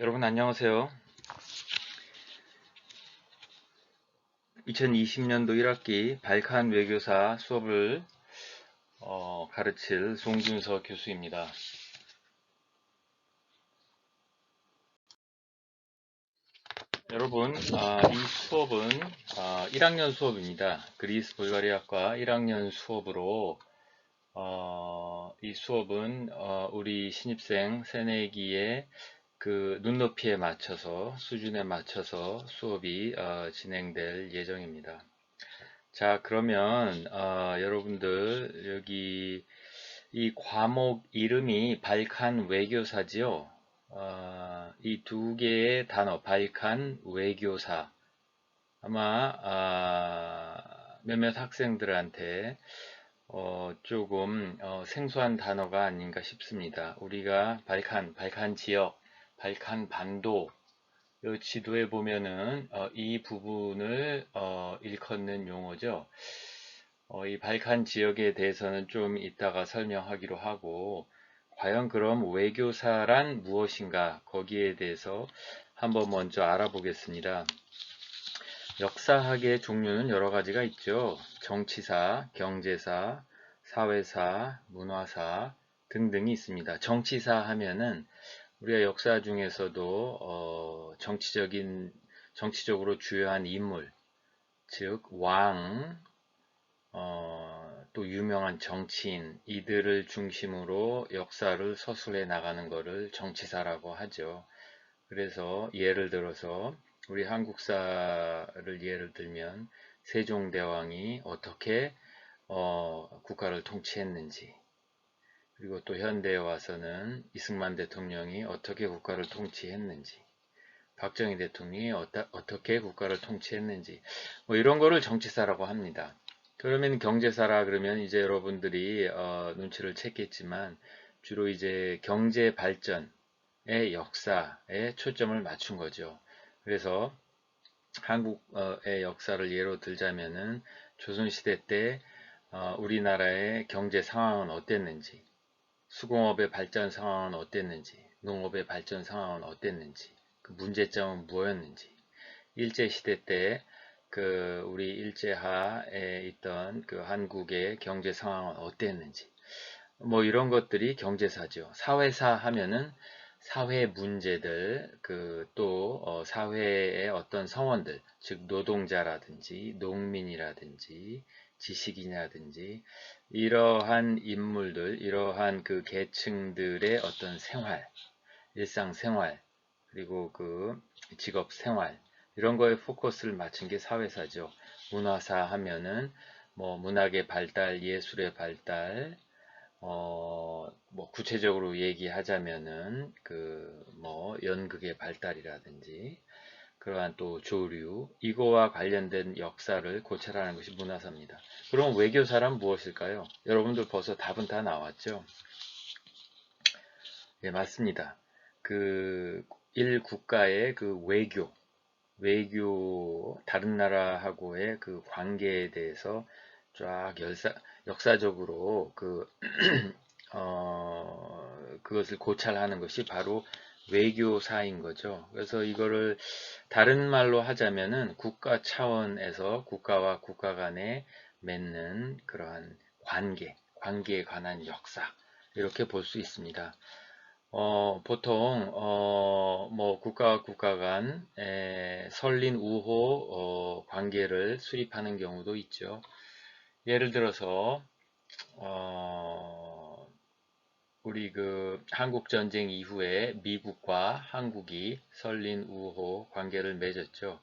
여러분 안녕하세요. 2020년도 1학기 발칸 외교사 수업을 가르칠 송준서 교수입니다. 여러분, 이 수업은 1학년 수업입니다. 그리스 불가리아과 1학년 수업으로 이 수업은 우리 신입생 새내기의 그 눈높이에 맞춰서 수준에 맞춰서 수업이 진행될 예정입니다. 자, 그러면 여러분들 여기 이 과목 이름이 발칸 외교사지요. 이 두 개의 단어 발칸 외교사 아마 몇몇 학생들한테 조금 생소한 단어가 아닌가 싶습니다. 우리가 발칸 지역, 발칸 반도 이 지도에 보면은 이 부분을 일컫는 용어죠. 이 발칸 지역에 대해서는 좀 이따가 설명하기로 하고, 과연 그럼 외교사란 무엇인가 거기에 대해서 한번 먼저 알아보겠습니다. 역사학의 종류는 여러 가지가 있죠. 정치사, 경제사, 사회사, 문화사 등등이 있습니다. 정치사 하면은 우리가 역사 중에서도 정치적으로 주요한 인물, 즉 왕, 또 유명한 정치인 이들을 중심으로 역사를 서술해 나가는 것을 정치사라고 하죠. 그래서 예를 들어서 우리 한국사를 예를 들면 세종대왕이 어떻게 국가를 통치했는지, 그리고 또 현대에 와서는 이승만 대통령이 어떻게 국가를 통치했는지, 박정희 대통령이 어떻게 국가를 통치했는지, 뭐 이런 거를 정치사라고 합니다. 그러면 경제사라 그러면 이제 여러분들이 눈치를 챘겠지만 주로 이제 경제 발전의 역사에 초점을 맞춘 거죠. 그래서 한국의 역사를 예로 들자면은 조선시대 때 우리나라의 경제 상황은 어땠는지, 수공업의 발전 상황은 어땠는지, 농업의 발전 상황은 어땠는지, 그 문제점은 뭐였는지, 일제시대 때 그 우리 일제하에 있던 그 한국의 경제 상황은 어땠는지, 뭐 이런 것들이 경제사죠. 사회사 하면은 사회 문제들, 그 또 사회의 어떤 성원들, 즉 노동자라든지 농민이라든지 지식인이라든지 이러한 인물들, 이러한 그 계층들의 어떤 생활, 일상생활, 그리고 그 직업생활 이런 거에 포커스를 맞춘 게 사회사죠. 문화사 하면은 뭐 문학의 발달, 예술의 발달, 뭐 구체적으로 얘기하자면은 그 뭐 연극의 발달이라든지 그러한 또 조류 이거와 관련된 역사를 고찰하는 것이 문화사입니다. 그럼 외교사란 무엇일까요? 여러분들 벌써 답은 다 나왔죠? 예, 맞습니다. 그 일 국가의 그 외교 다른 나라하고의 그 관계에 대해서 쫙 역사적으로 그것을 고찰하는 것이 바로 외교사인 거죠. 그래서 이거를 다른 말로 하자면은 국가 차원에서 국가와 국가 간에 맺는 그러한 관계에 관한 역사 이렇게 볼 수 있습니다. 보통 뭐 국가와 국가 간 설린 우호 관계를 수립하는 경우도 있죠. 예를 들어서 우리 그 한국 전쟁 이후에 미국과 한국이 설린 우호 관계를 맺었죠.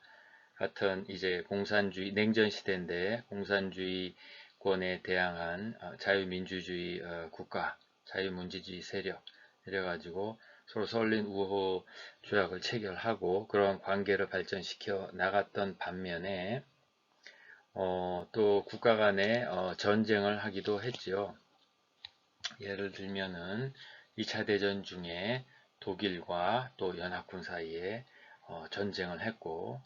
같은 이제 공산주의 냉전 시대인데 공산주의권에 대항한 자유민주주의 국가, 자유민주주의 세력 이래가지고 서로 설린 우호 조약을 체결하고 그런 관계를 발전시켜 나갔던 반면에 또 국가 간에 전쟁을 하기도 했지요. 예를 들면은 2차 대전 중에 독일과 또 연합군 사이에 전쟁을 했고,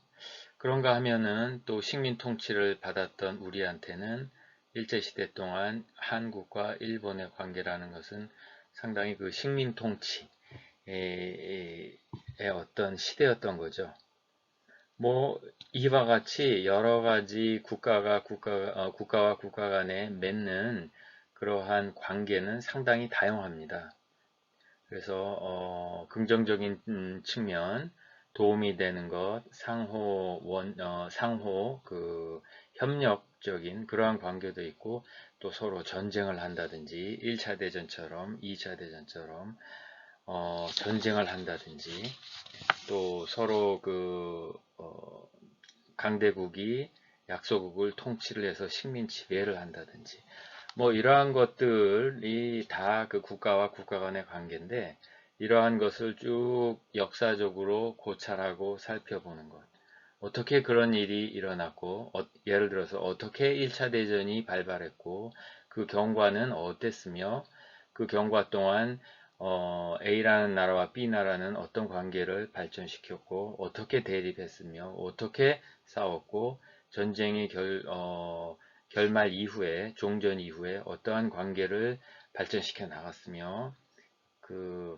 그런가 하면은 또 식민 통치를 받았던 우리한테는 일제시대 동안 한국과 일본의 관계라는 것은 상당히 그 식민 통치 어떤 시대였던 거죠. 뭐 이와 같이 여러 가지 국가와 국가 간에 맺는 그러한 관계는 상당히 다양합니다. 그래서 긍정적인 측면, 도움이 되는 것, 상호 협력적인 그러한 관계도 있고, 또 서로 전쟁을 한다든지 1차 대전처럼 2차 대전처럼 전쟁을 한다든지, 또 서로 강대국이 약소국을 통치를 해서 식민 지배를 한다든지, 뭐 이러한 것들이 다 그 국가와 국가 간의 관계인데, 이러한 것을 쭉 역사적으로 고찰하고 살펴보는 것. 어떻게 그런 일이 일어났고, 예를 들어서 어떻게 1차 대전이 발발했고, 그 경과는 어땠으며, 그 경과 동안 A라는 나라와 B 나라는 어떤 관계를 발전시켰고, 어떻게 대립했으며, 어떻게 싸웠고, 전쟁의 결말 이후에, 종전 이후에 어떠한 관계를 발전시켜 나갔으며, 그,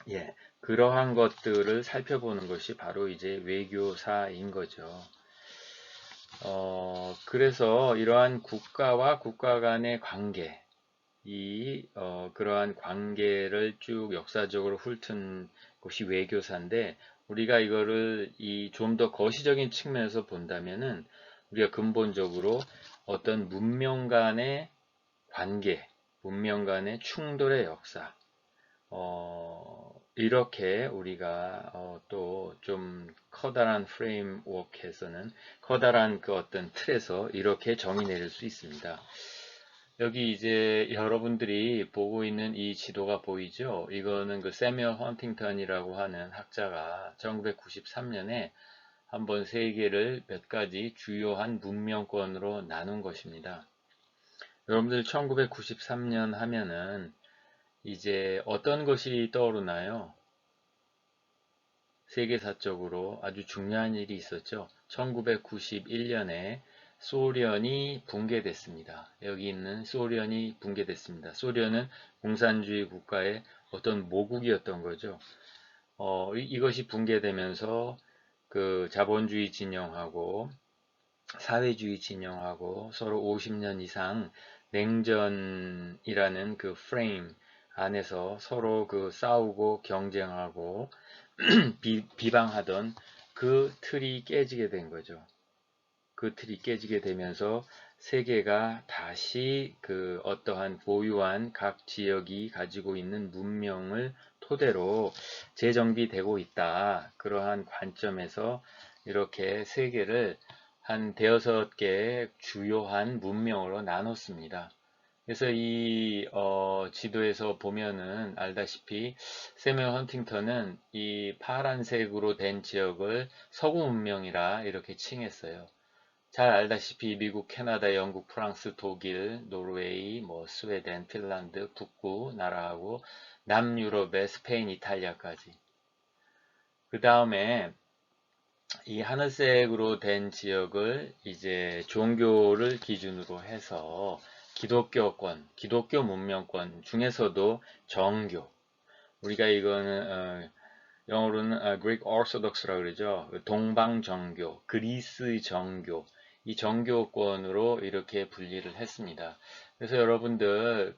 예, 그러한 것들을 살펴보는 것이 바로 이제 외교사인 거죠. 그래서 이러한 국가와 국가 간의 관계, 그러한 관계를 쭉 역사적으로 훑은 것이 외교사인데, 우리가 이거를 좀 더 거시적인 측면에서 본다면은, 우리가 근본적으로 어떤 문명 간의 관계, 문명 간의 충돌의 역사, 이렇게 우리가 또 좀 커다란 프레임워크에서는, 커다란 그 어떤 틀에서 이렇게 정의 내릴 수 있습니다. 여기 이제 여러분들이 보고 있는 이 지도가 보이죠? 이거는 그 세뮤얼 헌팅턴이라고 하는 학자가 1993년에 한번 세계를 몇 가지 주요한 문명권으로 나눈 것입니다. 여러분들 1993년 하면은 이제 어떤 것이 떠오르나요? 세계사적으로 아주 중요한 일이 있었죠. 1991년에 소련이 붕괴됐습니다. 여기 있는 소련이 붕괴됐습니다. 소련은 공산주의 국가의 어떤 모국이었던 거죠. 이것이 붕괴되면서 그 자본주의 진영하고 사회주의 진영하고 서로 50년 이상 냉전이라는 그 프레임 안에서 서로 그 싸우고 경쟁하고 비방하던 그 틀이 깨지게 된 거죠. 그 틀이 깨지게 되면서 세계가 다시 그 어떠한 고유한 각 지역이 가지고 있는 문명을 토대로 재정비되고 있다. 그러한 관점에서 이렇게 세계를 한 대여섯 개의 주요한 문명으로 나눴습니다. 그래서 이 지도에서 보면은 알다시피 세뮤얼 헌팅턴은 이 파란색으로 된 지역을 서구 문명이라 이렇게 칭했어요. 잘 알다시피 미국, 캐나다, 영국, 프랑스, 독일, 노르웨이, 뭐 스웨덴, 핀란드, 북부 나라하고 남유럽의 스페인, 이탈리아까지. 그 다음에 이 하늘색으로 된 지역을 이제 종교를 기준으로 해서 기독교권, 기독교 문명권 중에서도 정교. 우리가 이거는 영어로는 Greek Orthodox라고 그러죠. 동방 정교, 그리스 정교. 이 정교권으로 이렇게 분리를 했습니다. 그래서 여러분들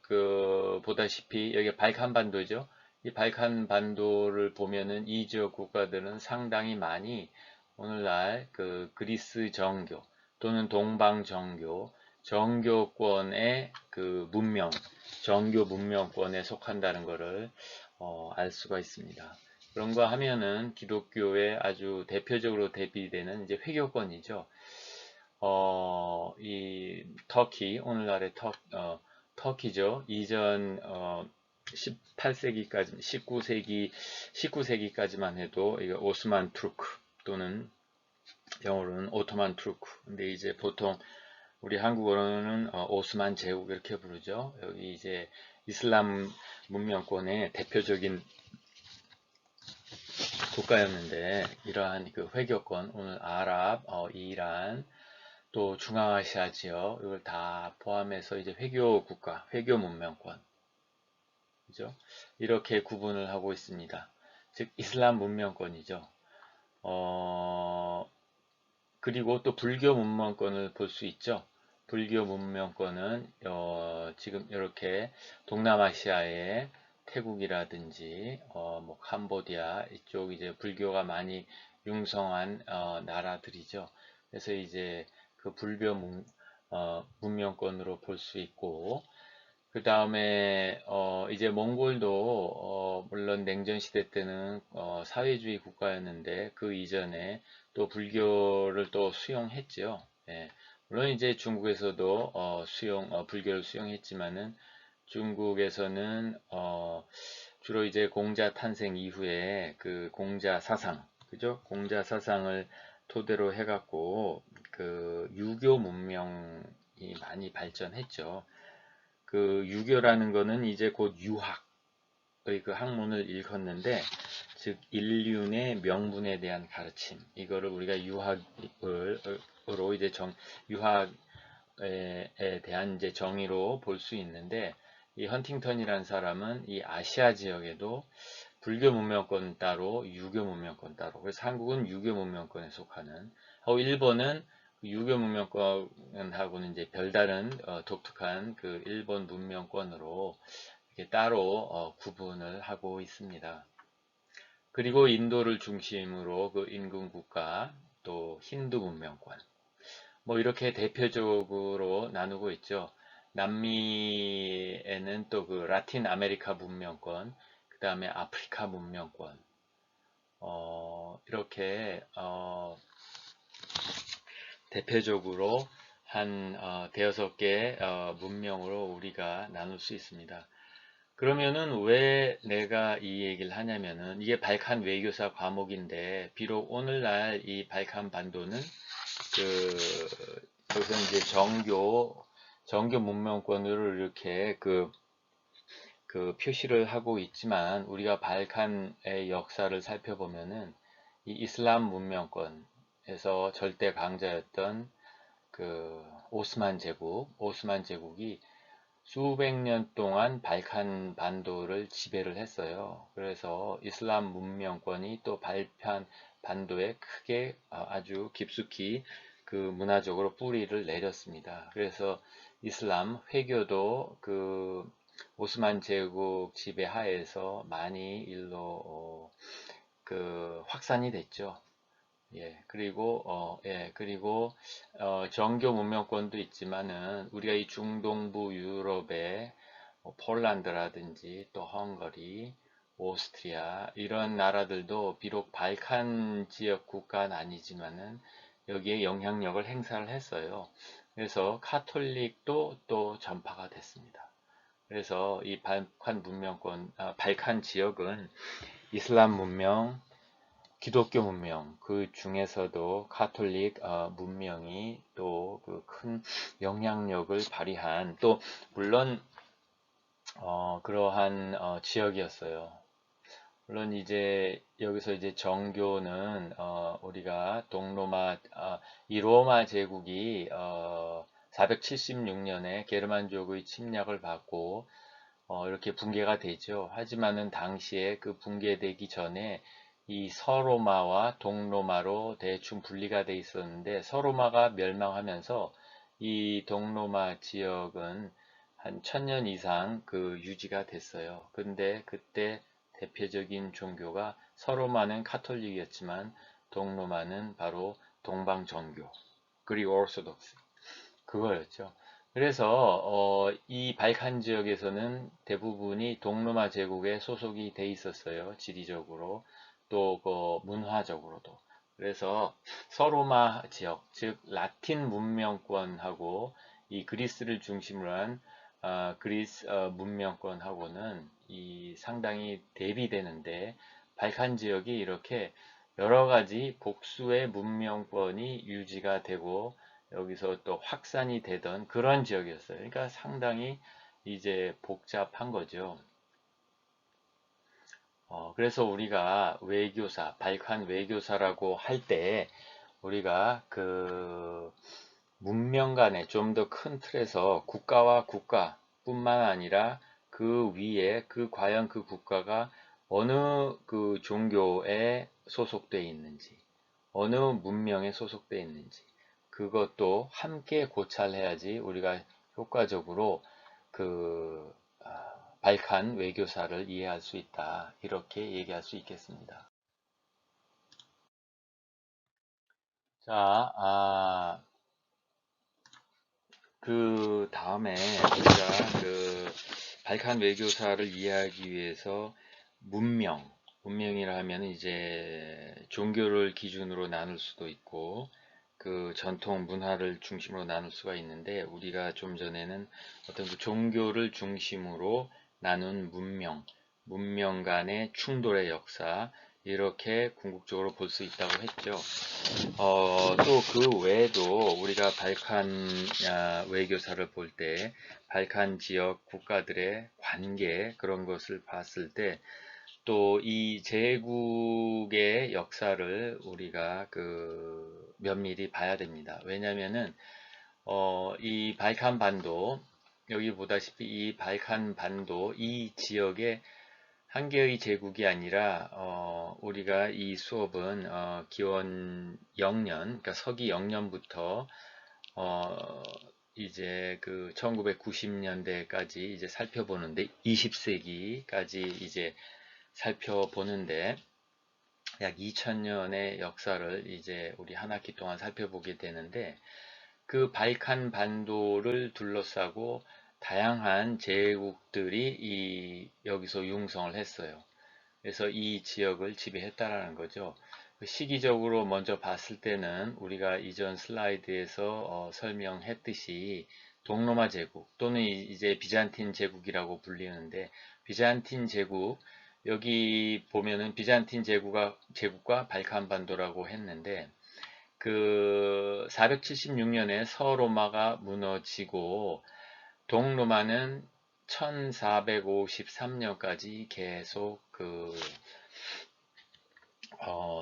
보다시피 여기 발칸반도죠. 이 발칸반도를 보면은 이 지역 국가들은 상당히 많이 오늘날 그 그리스 정교 또는 동방 정교, 정교권의 그 문명, 정교 문명권에 속한다는 것을 알 수가 있습니다. 그런가 하면은 기독교의 아주 대표적으로 대비되는 이제 회교권이죠. 이 터키, 오늘날의 터키죠. 이전 18세기까지, 19세기까지만 해도 이거 오스만 투르크 또는 영어로는 오토만 투르크. 근데 이제 보통 우리 한국어로는 오스만 제국 이렇게 부르죠. 여기 이제 이슬람 문명권의 대표적인 국가였는데, 이러한 그 회교권, 오늘 아랍, 이란, 또 중앙아시아 지역, 이걸 다 포함해서 이제 회교 국가, 회교 문명권, 그죠? 이렇게 구분을 하고 있습니다. 즉 이슬람 문명권이죠. 그리고 또 불교 문명권을 볼 수 있죠. 불교 문명권은 지금 이렇게 동남아시아의 태국이라든지 뭐 캄보디아 이쪽 이제 불교가 많이 융성한 나라들이죠. 그래서 이제 그 불교 문명권으로 볼 수 있고, 그 다음에 이제 몽골도 물론 냉전 시대 때는 사회주의 국가였는데 그 이전에 또 불교를 또 수용했죠. 예. 물론 이제 중국에서도 불교를 수용했지만은 중국에서는 주로 이제 공자 탄생 이후에 그 공자 사상, 그죠? 공자 사상을 토대로 해갖고 그 유교 문명이 많이 발전했죠. 그 유교라는 거는 이제 곧 유학의 그 학문을 일컫는데, 즉 인륜의 명분에 대한 가르침, 이거를 우리가 유학으로 이제 유학에 대한 이제 정의로 볼 수 있는데, 이 헌팅턴이라는 사람은 이 아시아 지역에도 불교 문명권 따로 유교 문명권 따로, 그래서 한국은 유교 문명권에 속하는, 하고 일본은 유교 문명권하고는 이제 별다른 독특한 그 일본 문명권으로 이렇게 따로 구분을 하고 있습니다. 그리고 인도를 중심으로 그 인근 국가, 또 힌두 문명권, 뭐 이렇게 대표적으로 나누고 있죠. 남미에는 또 그 라틴 아메리카 문명권, 그 다음에 아프리카 문명권, 이렇게 대표적으로 한 대여섯 개 문명으로 우리가 나눌 수 있습니다. 그러면은 왜 내가 이 얘기를 하냐면은 이게 발칸 외교사 과목인데, 비록 오늘날 이 발칸 반도는 여기서 이제 정교 문명권으로 이렇게 그 표시를 하고 있지만, 우리가 발칸의 역사를 살펴보면은 이 이슬람 문명권에서 절대 강자였던 그 오스만 제국이 수백 년 동안 발칸 반도를 지배를 했어요. 그래서 이슬람 문명권이 또 발칸 반도에 크게 아주 깊숙이 그 문화적으로 뿌리를 내렸습니다. 그래서 이슬람 회교도 그 오스만 제국 지배 하에서 많이 일로 그 확산이 됐죠. 예, 그리고 정교 문명권도 있지만은 우리가 이 중동부 유럽의 뭐 폴란드라든지 또 헝가리, 오스트리아 이런 나라들도 비록 발칸 지역 국가는 아니지만은 여기에 영향력을 행사를 했어요. 그래서 카톨릭도 또 전파가 됐습니다. 그래서 이 발칸 지역은 이슬람 문명, 기독교 문명, 그 중에서도 카톨릭 문명이 또 그 큰 영향력을 발휘한, 또 물론 그러한 지역이었어요. 물론 이제 여기서 이제 정교는 우리가 이 로마 제국이 476년에 게르만족의 침략을 받고 이렇게 붕괴가 되죠. 하지만은 당시에 그 붕괴되기 전에 이 서로마와 동로마로 대충 분리가 돼 있었는데, 서로마가 멸망하면서 이 동로마 지역은 한 1000년 이상 그 유지가 됐어요. 근데 그때 대표적인 종교가, 서로마는 카톨릭이었지만 동로마는 바로 동방정교, 그리고 오르소독스, 그거였죠. 그래서 이 발칸 지역에서는 대부분이 동로마 제국에 소속이 돼 있었어요. 지리적으로, 또 그 문화적으로도. 그래서 서로마 지역, 즉 라틴 문명권하고 이 그리스를 중심으로 한 그리스 문명권하고는 이 상당히 대비되는데, 발칸 지역이 이렇게 여러 가지 복수의 문명권이 유지가 되고 여기서 또 확산이 되던 그런 지역이었어요. 그러니까 상당히 이제 복잡한 거죠. 그래서 우리가 외교사, 발칸 외교사라고 할 때 우리가 그 문명 간의 좀 더 큰 틀에서 국가와 국가뿐만 아니라 그 위에 과연 그 국가가 어느 그 종교에 소속되어 있는지, 어느 문명에 소속되어 있는지, 그것도 함께 고찰해야지 우리가 효과적으로 그 발칸 외교사를 이해할 수 있다. 이렇게 얘기할 수 있겠습니다. 자, 그 다음에 우리가 그 발칸 외교사를 이해하기 위해서 문명이라 하면 이제 종교를 기준으로 나눌 수도 있고 그 전통 문화를 중심으로 나눌 수가 있는데 우리가 좀 전에는 어떤 그 종교를 중심으로 나눈 문명 간의 충돌의 역사 이렇게 궁극적으로 볼 수 있다고 했죠. 또 그 외에도 우리가 발칸 외교사를 볼 때 발칸 지역 국가들의 관계 그런 것을 봤을 때 또 이 제국의 역사를 우리가 그 면밀히 봐야 됩니다. 왜냐하면은 이 발칸 반도 여기 보다시피 이 발칸 반도 이 지역에 한 개의 제국이 아니라 우리가 이 수업은 기원 0년, 그러니까 서기 0년부터 이제 그 1990년대까지 이제 살펴보는데 20세기까지 이제 살펴보는데 약 2000년의 역사를 이제 우리 한 학기 동안 살펴보게 되는데 그 발칸 반도를 둘러싸고 다양한 제국들이 여기서 융성을 했어요. 그래서 이 지역을 지배했다라는 거죠. 시기적으로 먼저 봤을 때는 우리가 이전 슬라이드에서 설명했듯이 동로마 제국 또는 이제 비잔틴 제국이라고 불리는데 비잔틴 제국 여기 보면은 비잔틴 제국과 발칸반도라고 했는데 그 476년에 서로마가 무너지고 동로마는 1453년까지 계속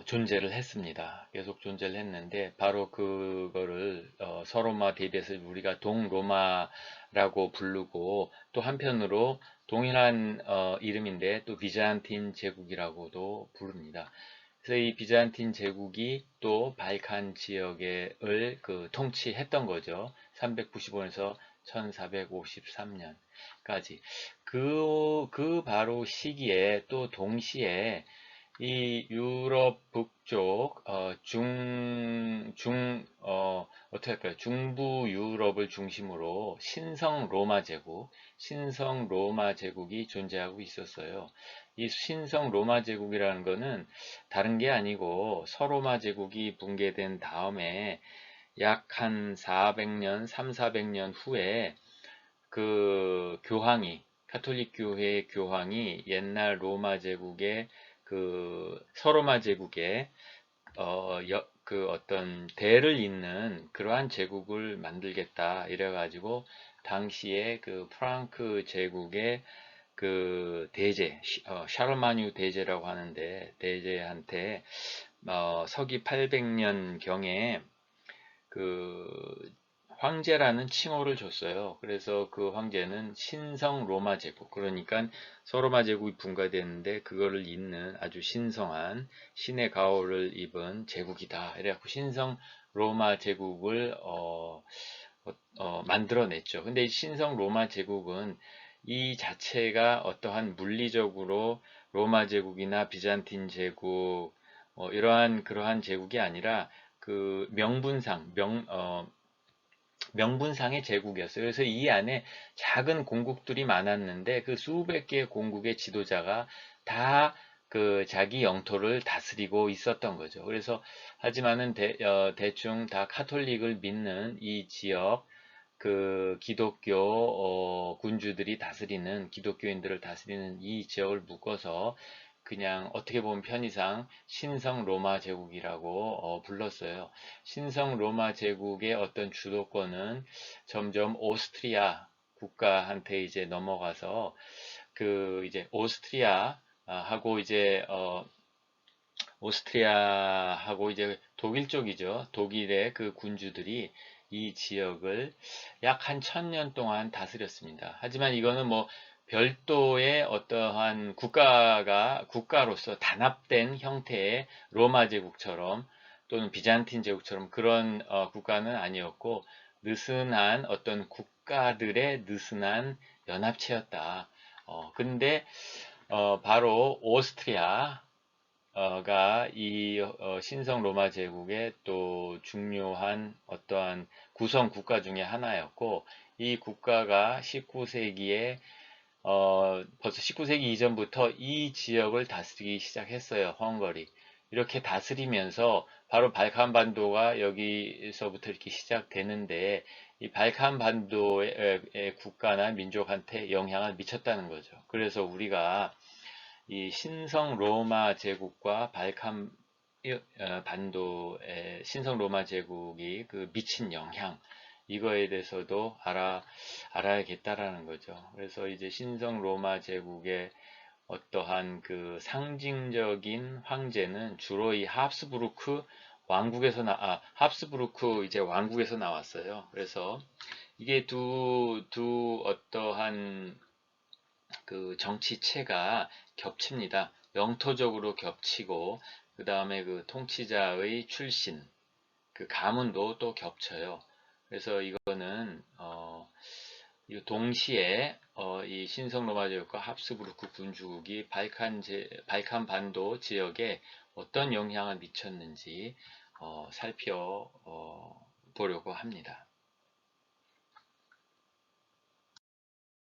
존재를 했습니다. 계속 존재를 했는데 바로 그거를 서로마 대비해서 우리가 동로마라고 부르고 또 한편으로 동일한 이름인데 또 비잔틴 제국이라고도 부릅니다. 그래서 이 비잔틴 제국이 또 발칸 지역을 통치했던 거죠. 395년에서 1453년까지. 그 바로 시기에 또 동시에 이 유럽 북쪽, 어떻게 할까요? 중부 유럽을 중심으로 신성 로마 제국이 존재하고 있었어요. 이 신성 로마 제국이라는 거는 다른 게 아니고 서로마 제국이 붕괴된 다음에 약 한 400년, 3, 400년 후에 그 카톨릭 교회의 교황이 옛날 로마 제국의 그 서로마 제국의 그 어떤 대를 잇는 그러한 제국을 만들겠다 이래가지고 당시에 그 프랑크 제국의 그 대제 샤르마뉴 대제라고 하는데 대제한테 서기 800년 경에 그 황제라는 칭호를 줬어요. 그래서 그 황제는 신성 로마 제국, 그러니까 서로마 제국이 분가됐는데 그거를 잇는 아주 신성한 신의 가호를 입은 제국이다. 이래갖고 신성 로마 제국을 만들어냈죠. 근데 이 신성 로마 제국은 이 자체가 어떠한 물리적으로 로마 제국이나 비잔틴 제국 이러한 그러한 제국이 아니라 그 명분상의 제국이었어요. 그래서 이 안에 작은 공국들이 많았는데 그 수백 개의 공국의 지도자가 다 그 자기 영토를 다스리고 있었던 거죠. 그래서 하지만은 대충 다 카톨릭을 믿는 이 지역 그 기독교 군주들이 다스리는 기독교인들을 다스리는 이 지역을 묶어서 그냥 어떻게 보면 편의상 신성 로마 제국이라고 불렀어요. 신성 로마 제국의 어떤 주도권은 점점 오스트리아 국가한테 이제 넘어가서 그 이제 오스트리아하고 이제 독일 쪽이죠. 독일의 그 군주들이 이 지역을 약 한 1000년 동안 다스렸습니다. 하지만 이거는 뭐 별도의 어떠한 국가로서 단합된 형태의 로마 제국처럼 또는 비잔틴 제국처럼 그런 국가는 아니었고, 느슨한 어떤 국가들의 느슨한 연합체였다. 근데 바로 오스트리아가 이 신성 로마 제국의 또 중요한 어떠한 구성 국가 중에 하나였고, 이 국가가 19세기에 벌써 19세기 이전부터 이 지역을 다스리기 시작했어요. 헝가리. 이렇게 다스리면서 바로 발칸 반도가 여기서부터 이렇게 시작되는데, 이 발칸 반도의 국가나 민족한테 영향을 미쳤다는 거죠. 그래서 우리가 이 신성 로마 제국과 발칸 반도의 신성 로마 제국이 그 미친 영향, 이거에 대해서도 알아야겠다라는 거죠. 그래서 이제 신성 로마 제국의 어떠한 그 상징적인 황제는 주로 이 합스부르크 이제 왕국에서 나왔어요. 그래서 이게 두 어떠한 그 정치체가 겹칩니다. 영토적으로 겹치고, 그 다음에 그 통치자의 출신, 그 가문도 또 겹쳐요. 그래서 이거는 이 동시에 이 신성 로마 제국과 합스부르크 군주국이 발칸 반도 지역에 어떤 영향을 미쳤는지 살펴보려고 합니다.